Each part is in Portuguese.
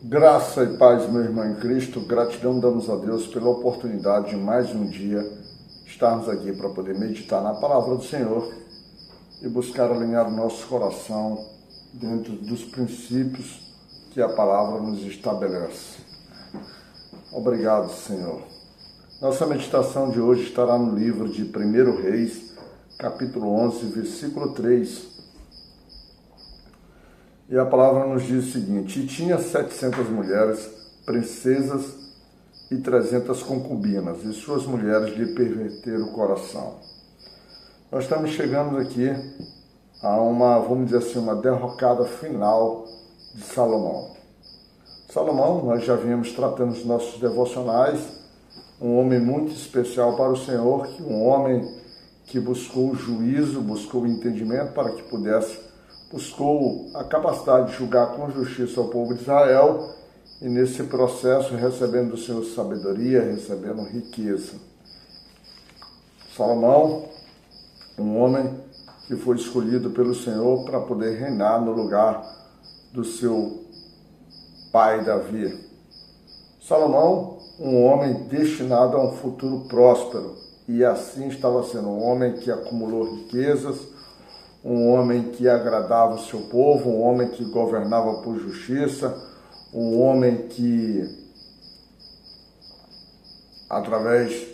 Graça e paz, meu irmão em Cristo. Gratidão damos a Deus pela oportunidade de mais um dia estarmos aqui para poder meditar na palavra do Senhor e buscar alinhar o nosso coração dentro dos princípios que a palavra nos estabelece. Obrigado, Senhor. Nossa meditação de hoje estará no livro de 1 Reis, capítulo 11, versículo 3. E a palavra nos diz o seguinte: e tinha 700 mulheres, princesas e 300 concubinas, e suas mulheres lhe perverteram o coração. Nós estamos chegando aqui a vamos dizer assim, uma derrocada final de Salomão. Salomão, nós já viemos tratando nos nossos devocionais, um homem muito especial para o Senhor, um homem que buscou o juízo, buscou o entendimento para que buscou a capacidade de julgar com justiça o povo de Israel e nesse processo recebendo do Senhor sabedoria, recebendo riqueza. Salomão, um homem que foi escolhido pelo Senhor para poder reinar no lugar do seu pai Davi. Salomão, um homem destinado a um futuro próspero, e assim estava sendo um homem que acumulou riquezas, um homem que agradava o seu povo, um homem que governava por justiça, um homem que, através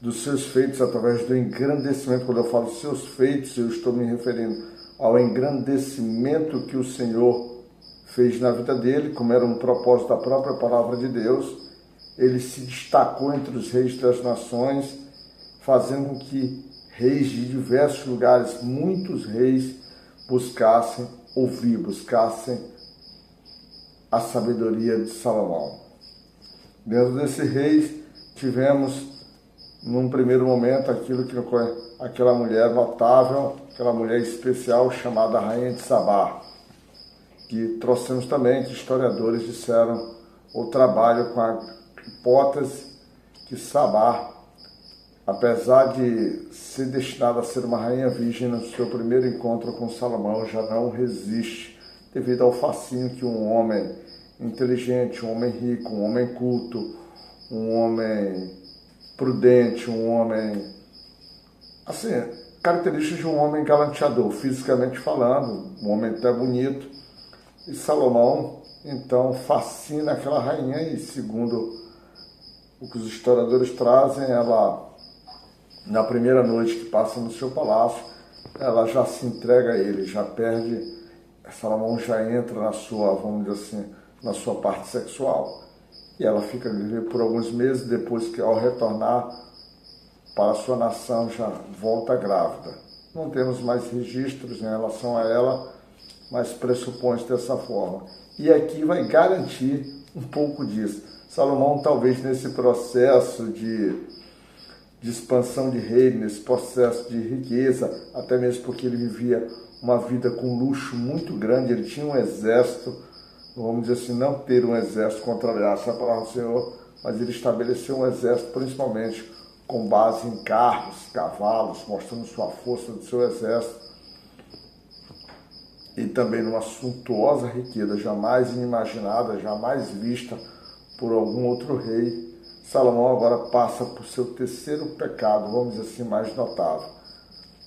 dos seus feitos, através do engrandecimento, quando eu falo seus feitos, eu estou me referindo ao engrandecimento que o Senhor fez na vida dele, como era um propósito da própria palavra de Deus. Ele se destacou entre os reis das nações, fazendo com que reis de diversos lugares, muitos reis, buscassem ouvir, buscassem a sabedoria de Salomão. Dentro desses reis, tivemos, num primeiro momento, aquela mulher notável, aquela mulher especial chamada Rainha de Sabá, que trouxemos também, que historiadores disseram, o trabalho com a hipótese que Sabá, apesar de ser destinada a ser uma rainha virgem, no seu primeiro encontro com Salomão já não resiste, devido ao fascínio que um homem inteligente, um homem rico, um homem culto, um homem prudente, um homem, assim, características de um homem galanteador, fisicamente falando, um homem até bonito. E Salomão, então, fascina aquela rainha e, segundo o que os historiadores trazem, ela, na primeira noite que passa no seu palácio, ela já se entrega a ele, já perde, Salomão já entra na sua, vamos dizer assim, na sua parte sexual. E ela fica por alguns meses, depois que ao retornar para a sua nação já volta grávida. Não temos mais registros em relação a ela, mas pressupõe-se dessa forma. E aqui vai garantir um pouco disso. Salomão, talvez nesse processo de expansão de reino, nesse processo de riqueza, até mesmo porque ele vivia uma vida com luxo muito grande, ele tinha um exército, vamos dizer assim, não ter um exército contrariar essa palavra do Senhor, mas ele estabeleceu um exército principalmente com base em carros, cavalos, mostrando sua força do seu exército, e também numa suntuosa riqueza jamais inimaginada, jamais vista por algum outro rei. Salomão agora passa por seu terceiro pecado, vamos dizer assim, mais notável.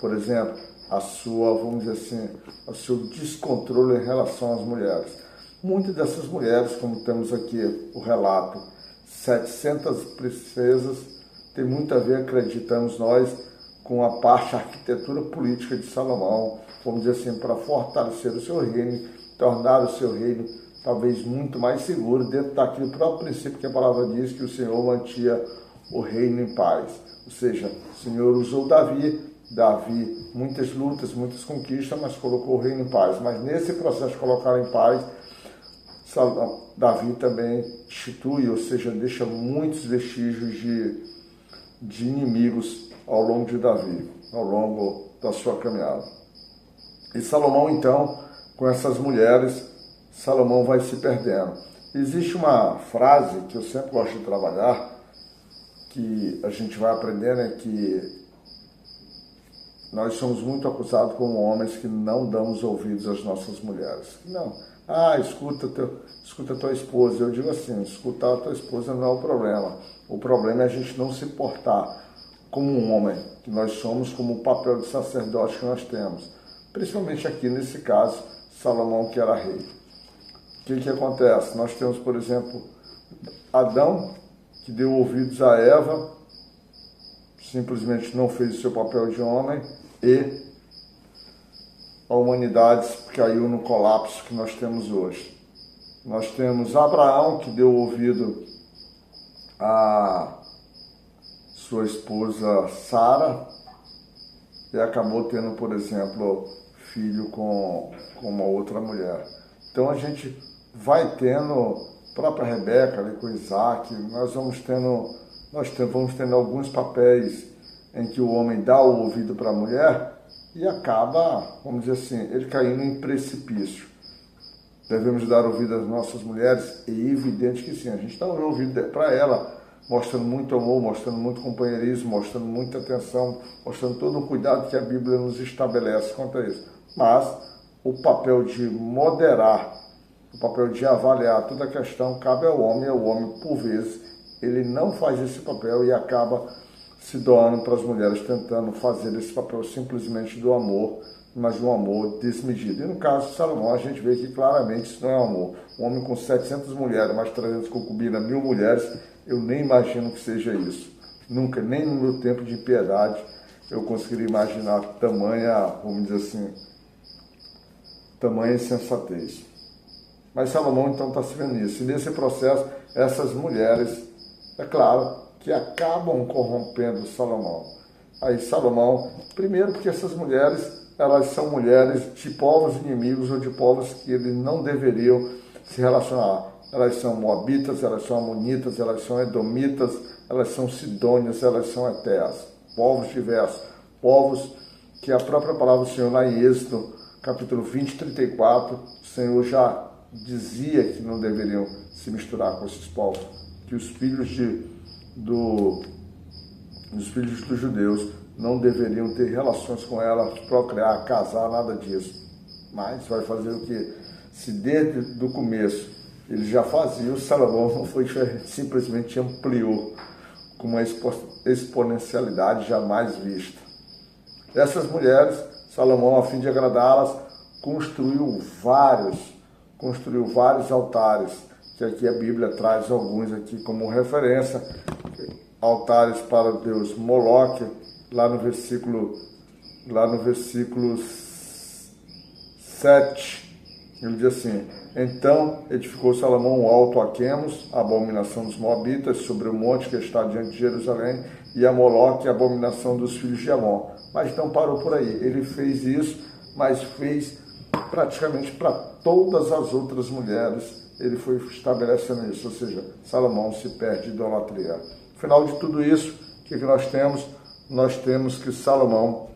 Por exemplo, vamos dizer assim, o seu descontrole em relação às mulheres. Muitas dessas mulheres, como temos aqui o relato, 700 princesas, tem muito a ver, acreditamos nós, com a parte arquitetura política de Salomão, vamos dizer assim, para fortalecer o seu reino, tornar o seu reino talvez muito mais seguro, dentro daquele próprio princípio que a palavra diz, que o Senhor mantinha o reino em paz. Ou seja, o Senhor usou Davi, muitas lutas, muitas conquistas, mas colocou o reino em paz. Mas nesse processo de colocar em paz, Davi também institui, ou seja, deixa muitos vestígios de inimigos ao longo de Davi, ao longo da sua caminhada. E Salomão, então, com essas mulheres, Salomão vai se perdendo. Existe uma frase que eu sempre gosto de trabalhar, que a gente vai aprendendo, é que nós somos muito acusados como homens que não damos ouvidos às nossas mulheres. Não, escuta tua esposa. Eu digo assim, escutar a tua esposa não é o problema. O problema é a gente não se portar como um homem, que nós somos, como o papel de sacerdote que nós temos. Principalmente aqui, nesse caso, Salomão, que era rei. O que acontece? Nós temos, por exemplo, Adão, que deu ouvidos a Eva, simplesmente não fez o seu papel de homem, e a humanidade caiu no colapso que nós temos hoje. Nós temos Abraão, que deu ouvido a sua esposa Sara e acabou tendo, por exemplo, filho com uma outra mulher. Então a gente vai tendo, própria Rebeca ali com Isaac, vamos tendo alguns papéis em que o homem dá o ouvido para a mulher e acaba, vamos dizer assim, ele caindo em precipício. Devemos dar ouvido às nossas mulheres? É evidente que sim, a gente dá ouvido para ela, mostrando muito amor, mostrando muito companheirismo, mostrando muita atenção, mostrando todo o cuidado que a Bíblia nos estabelece quanto a isso. Mas o papel de moderar, o papel de avaliar toda a questão cabe ao homem, e o homem, por vezes, ele não faz esse papel e acaba se doando para as mulheres, tentando fazer esse papel simplesmente do amor, mas de um amor desmedido. E no caso de Salomão, a gente vê que claramente isso não é amor. Um homem com 700 mulheres, mais 300 concubinas, 1000 mulheres, eu nem imagino que seja isso. Nunca, nem no meu tempo de impiedade, eu conseguiria imaginar tamanha, vamos dizer assim, tamanha insensatez. Mas Salomão, então, está se vendo isso. E nesse processo, essas mulheres, é claro, que acabam corrompendo Salomão. Aí Salomão, primeiro porque essas mulheres, elas são mulheres de povos inimigos ou de povos que eles não deveriam se relacionar. Elas são moabitas, elas são amonitas, elas são edomitas, elas são sidônias, elas são etéas. Povos diversos, povos que a própria palavra do Senhor lá em Êxodo, capítulo 20, 34, o Senhor já dizia que não deveriam se misturar com esses povos, que os filhos dos judeus não deveriam ter relações com ela, procriar, casar, nada disso. Mas vai fazer o quê? Se desde o começo ele já fazia, o Salomão não foi diferente, simplesmente ampliou com uma exponencialidade jamais vista. Essas mulheres, Salomão, a fim de agradá-las, construiu vários altares, que aqui a Bíblia traz alguns aqui como referência, altares para o deus Moloque, lá no versículo 7, ele diz assim: então edificou Salomão um alto a Quemos, a abominação dos Moabitas, sobre o monte que está diante de Jerusalém, e a Moloque, a abominação dos filhos de Amon. Mas não parou por aí, ele fez isso, mas fez praticamente para todas as outras mulheres, ele foi estabelecendo isso, ou seja, Salomão se perde de idolatria. No final de tudo isso, o que nós temos? Nós temos que Salomão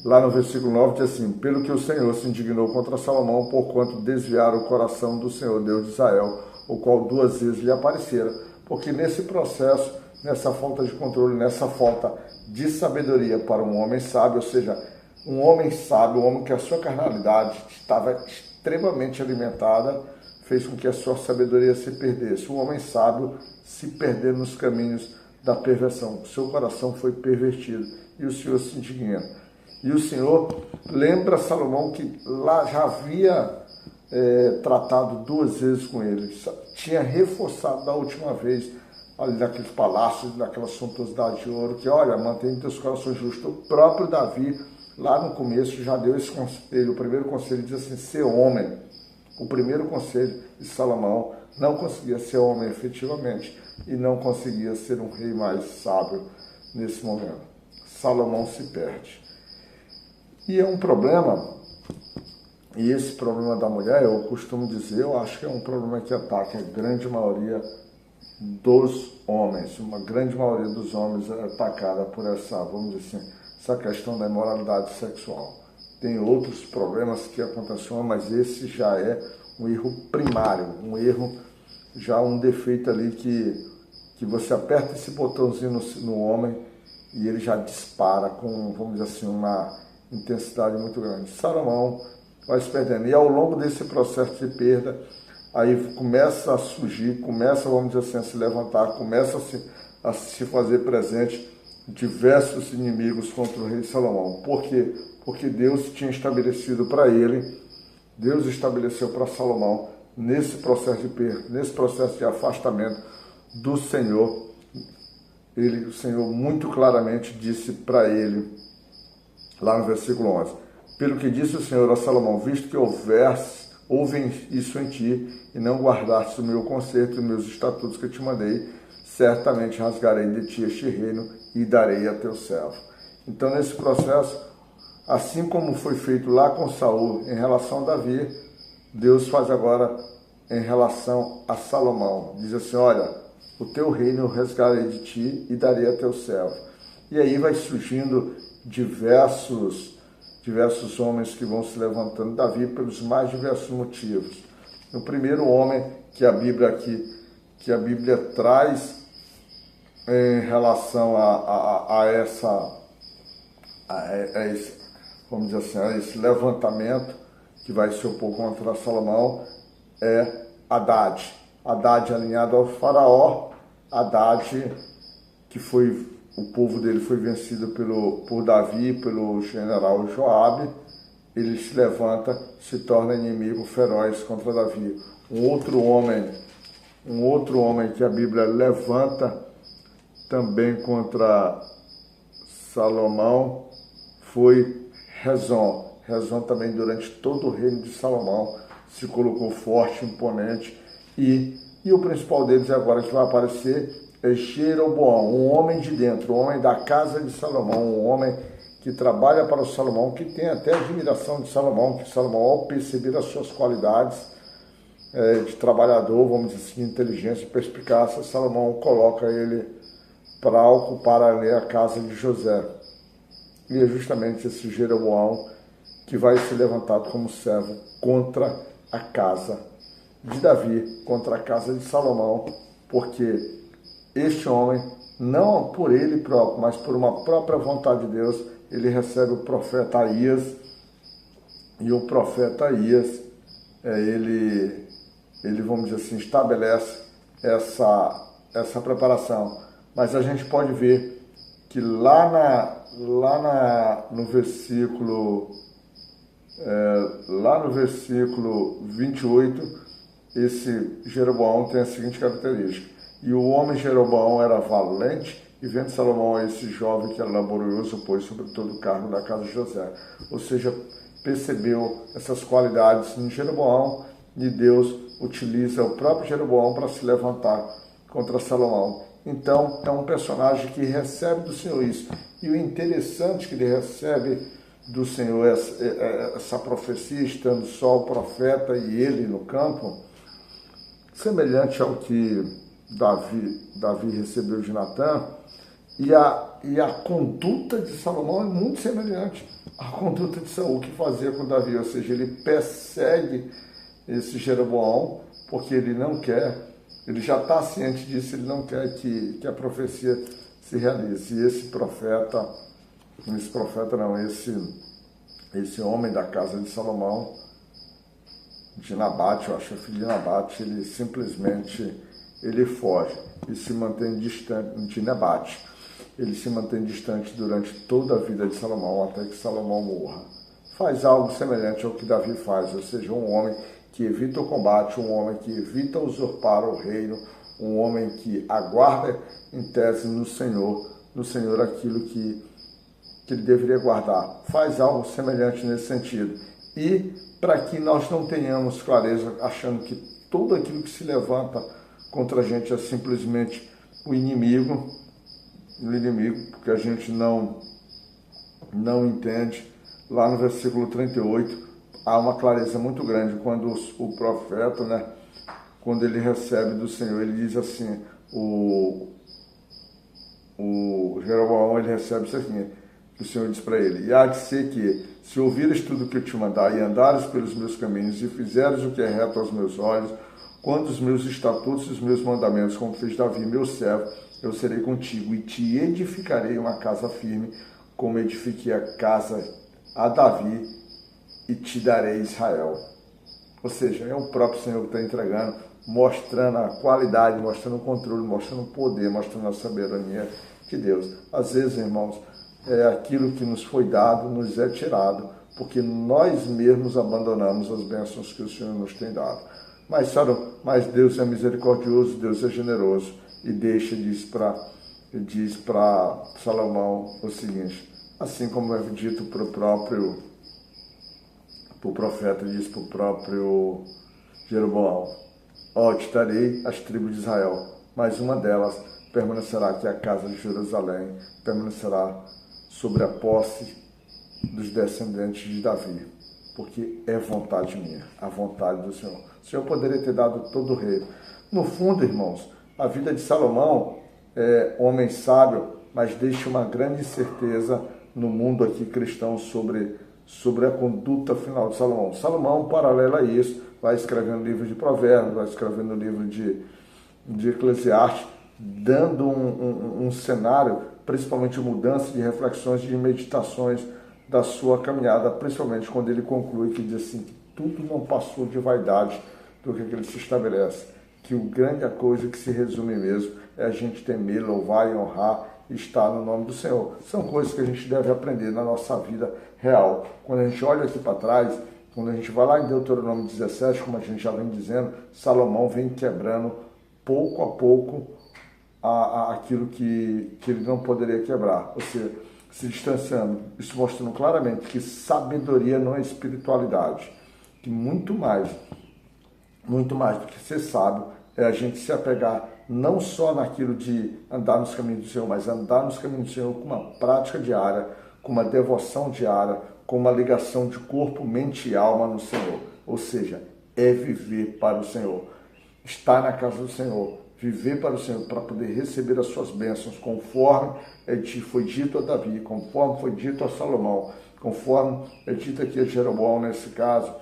lá no versículo 9 diz assim: pelo que o Senhor se indignou contra Salomão, porquanto desviaram o coração do Senhor Deus de Israel, o qual 2 vezes lhe aparecera. Porque nesse processo, nessa falta de controle, nessa falta de sabedoria para um homem sábio, ou seja, um homem sábio, um homem que a sua carnalidade estava extremamente alimentada, fez com que a sua sabedoria se perdesse. Um homem sábio se perder nos caminhos da perversão. Seu coração foi pervertido e o Senhor se indigna. E o Senhor lembra Salomão que lá já havia tratado 2 vezes com ele. Tinha reforçado da última vez ali naqueles palácios, naquela suntuosidade de ouro, que olha, mantém teus corações justos. O próprio Davi, lá no começo, já deu esse conselho. O primeiro conselho diz assim: ser homem. O primeiro conselho de Salomão, não conseguia ser homem efetivamente e não conseguia ser um rei mais sábio nesse momento. Salomão se perde. E é um problema, e esse problema da mulher, eu costumo dizer, eu acho que é um problema que ataca a grande maioria dos homens. Uma grande maioria dos homens é atacada por essa, vamos dizer assim, essa questão da imoralidade sexual. Tem outros problemas que acontecem, mas esse já é um erro primário, um erro, já um defeito ali que você aperta esse botãozinho no homem e ele já dispara com, vamos dizer assim, uma intensidade muito grande. Salomão vai se perdendo. E ao longo desse processo de perda, aí começa a surgir, começa, vamos dizer assim, a se levantar, começa a se fazer presente diversos inimigos contra o rei Salomão. Por quê? Porque Deus tinha estabelecido para ele, Deus estabeleceu para Salomão, nesse processo de perda, nesse processo de afastamento do Senhor, o Senhor muito claramente disse para ele, lá no versículo 11, pelo que disse o Senhor a Salomão, visto que houve isso em ti, e não guardaste o meu conserto e meus estatutos que eu te mandei, certamente rasgarei de ti este reino e darei a teu servo. Então, nesse processo, assim como foi feito lá com Saul em relação a Davi, Deus faz agora em relação a Salomão. Diz assim, olha, o teu reino eu rasgarei de ti e darei a teu servo. E aí vai surgindo diversos homens que vão se levantando. Davi pelos mais diversos motivos. O primeiro homem que a Bíblia traz em relação a esse, vamos dizer assim, a esse levantamento que vai se opor contra Salomão é Haddad. Haddad alinhado ao faraó, Haddad que o povo dele foi vencido por Davi, pelo general Joabe, ele se levanta, se torna inimigo feroz contra Davi. Um outro homem que a Bíblia levanta também contra Salomão foi Rezon. Rezon também durante todo o reino de Salomão se colocou forte, imponente, e o principal deles agora que vai aparecer é Jeroboão, um homem de dentro, um homem da casa de Salomão, um homem que trabalha para o Salomão, que tem até admiração de Salomão, que Salomão, ao perceber as suas qualidades de trabalhador, vamos dizer assim, inteligência e perspicácia, Salomão coloca ele para ocupar ali a casa de José. E é justamente esse Jeroboão que vai se levantar como servo contra a casa de Davi, contra a casa de Salomão, porque este homem, não por ele próprio, mas por uma própria vontade de Deus, ele recebe o profeta Aías, e o profeta Aías, ele vamos dizer assim, estabelece essa preparação. Mas a gente pode ver que lá no versículo 28, esse Jeroboão tem a seguinte característica: e o homem Jeroboão era valente, e vendo Salomão esse jovem que era laborioso, pôs sobre todo o cargo da casa de José. Ou seja, percebeu essas qualidades em Jeroboão, e Deus utiliza o próprio Jeroboão para se levantar contra Salomão. Então, é um personagem que recebe do Senhor isso. E o interessante é que ele recebe do Senhor essa profecia, estando só o profeta e ele no campo, semelhante ao que Davi recebeu de Natã, e a conduta de Salomão é muito semelhante à conduta de Saul que fazia com Davi, ou seja, ele persegue esse Jeroboão, porque ele não quer, ele já está ciente disso, ele não quer que a profecia se realize. E esse homem da casa de Salomão, de Nabate, eu acho que é filho de Nabate, ele simplesmente foge e se mantém distante de Nabate. Ele se mantém distante durante toda a vida de Salomão, até que Salomão morra. Faz algo semelhante ao que Davi faz, ou seja, um homem que evita o combate, um homem que evita usurpar o reino, um homem que aguarda em tese no Senhor aquilo que ele deveria guardar. Faz algo semelhante nesse sentido. E para que nós não tenhamos clareza, achando que tudo aquilo que se levanta contra a gente é simplesmente o inimigo, porque a gente não entende. Lá no versículo 38, há uma clareza muito grande quando o profeta, quando ele recebe do Senhor, ele diz assim, o Jeroboão, ele recebe isso aqui, que o Senhor diz para ele: e há de ser que, se ouvires tudo o que eu te mandar, e andares pelos meus caminhos, e fizeres o que é reto aos meus olhos, quando os meus estatutos e os meus mandamentos, como fez Davi, meu servo, eu serei contigo, e te edificarei uma casa firme, como edifiquei a a Davi e te darei Israel. Ou seja, é o próprio Senhor que está entregando, mostrando a qualidade, mostrando o controle, mostrando o poder, mostrando a soberania de Deus. Às vezes, irmãos, aquilo que nos foi dado nos é tirado, porque nós mesmos abandonamos as bênçãos que o Senhor nos tem dado. Mas Deus é misericordioso, Deus é generoso, e diz para Salomão o seguinte, assim como é dito para o profeta, diz para o próprio Jeroboão: te darei as tribos de Israel, mas uma delas permanecerá, que é a casa de Jerusalém, permanecerá sobre a posse dos descendentes de Davi, porque é vontade minha, a vontade do Senhor. O Senhor poderia ter dado todo o reino. No fundo, irmãos, a vida de Salomão é homem sábio, mas deixa uma grande certeza no mundo aqui cristão sobre a conduta final de Salomão. Salomão, paralelo a isso, vai escrevendo livros de Provérbios, vai escrevendo livro de Eclesiastes, dando um cenário, principalmente mudança de reflexões, de meditações da sua caminhada, principalmente quando ele conclui que diz assim, que tudo não passou de vaidade do que ele se estabelece, que o grande coisa que se resume mesmo é a gente temer, louvar e honrar e estar no nome do Senhor. São coisas que a gente deve aprender na nossa vida real. Quando a gente olha aqui para trás, quando a gente vai lá em Deuteronômio 17, como a gente já vem dizendo, Salomão vem quebrando pouco a pouco aquilo que ele não poderia quebrar, ou seja, se distanciando, isso mostrando claramente que sabedoria não é espiritualidade, que muito mais do que ser sábio é a gente se apegar não só naquilo de andar nos caminhos do Senhor, mas andar nos caminhos do Senhor com uma prática diária, com uma devoção diária, com uma ligação de corpo, mente e alma no Senhor. Ou seja, é viver para o Senhor, estar na casa do Senhor, viver para o Senhor, para poder receber as suas bênçãos, conforme foi dito a Davi, conforme foi dito a Salomão, conforme é dito aqui a Jeroboão nesse caso,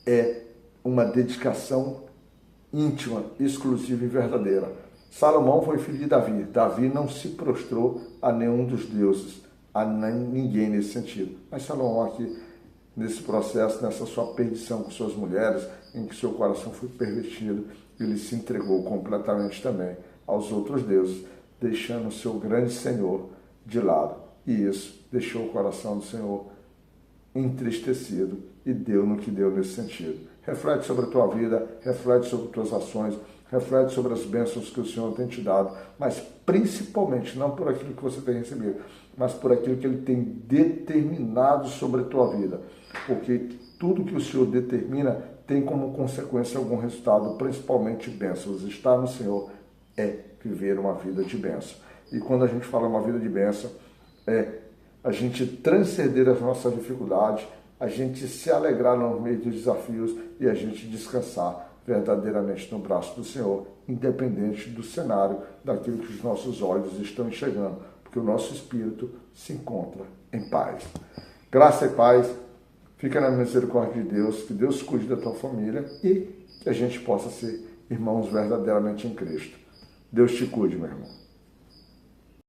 é uma dedicação íntima, exclusiva e verdadeira. Salomão foi filho de Davi. Davi não se prostrou a nenhum dos deuses, a ninguém nesse sentido. Mas Salomão aqui, nesse processo, nessa sua perdição com suas mulheres, em que seu coração foi pervertido, ele se entregou completamente também aos outros deuses, deixando o seu grande Senhor de lado. E isso deixou o coração do Senhor entristecido e deu no que deu nesse sentido. Reflete sobre a tua vida, reflete sobre as tuas ações, reflete sobre as bênçãos que o Senhor tem te dado, mas principalmente não por aquilo que você tem recebido, mas por aquilo que Ele tem determinado sobre a tua vida. Porque tudo que o Senhor determina tem como consequência algum resultado, principalmente bênçãos. Estar no Senhor é viver uma vida de bênção. E quando a gente fala uma vida de bênção, é a gente transcender as nossas dificuldades, a gente se alegrar no meio dos desafios e a gente descansar verdadeiramente no braço do Senhor, independente do cenário, daquilo que os nossos olhos estão enxergando, porque o nosso espírito se encontra em paz. Graça e paz, fica na misericórdia de Deus, que Deus cuide da tua família e que a gente possa ser irmãos verdadeiramente em Cristo. Deus te cuide, meu irmão.